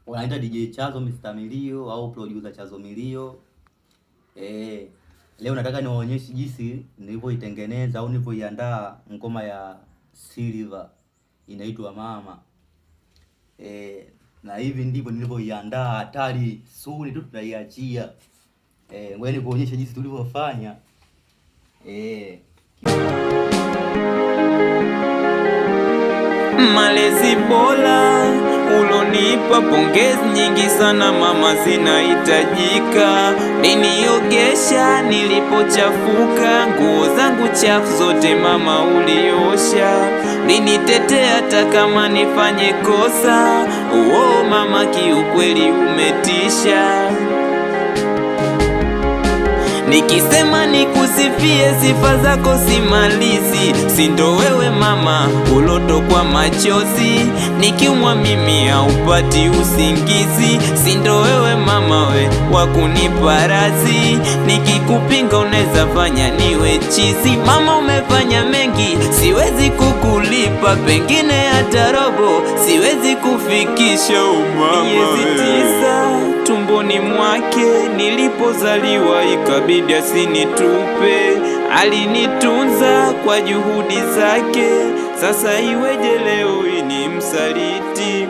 wanaita DJ Chazo Mr. Milio au producer Chazo Milio. Leo nataka niwaonyeshe jinsi nilivyoitengeneza au nilivyoiandaa ngoma ya Silver inaitwa Mama. Na hivi ndivyo nilivyoiandaa, hatari suri tu tutaiachia. Ngoja nikuonyeshe jinsi tulivyofanya. Malezi bora ulonipa, pongezi nyingi sana mama zinahitajika. Liniogesha nilipochafuka, nguo zangu chafu zote mama uliosha. Linitetea hata kama nifanye kosa, mama kiukweli umetisha. Nikisema nikusifie sifa zako simalizi, sindo wewe mama ulotokwa machozi. Nikiumwa mimi haupati usingizi, sindo wewe mama we wakunipa razi. Nikikupinga unaweza fanya niwe chizi. Mama umefanya mengi, siwezi kukulipa, pengine hata robo siwezi kufikisha. Miezi 9 tumboni mwake nilipozaliwa, ikabidi asinitupe, alinitunza kwa juhudi zake. Sasa iweje leo ni msaliti?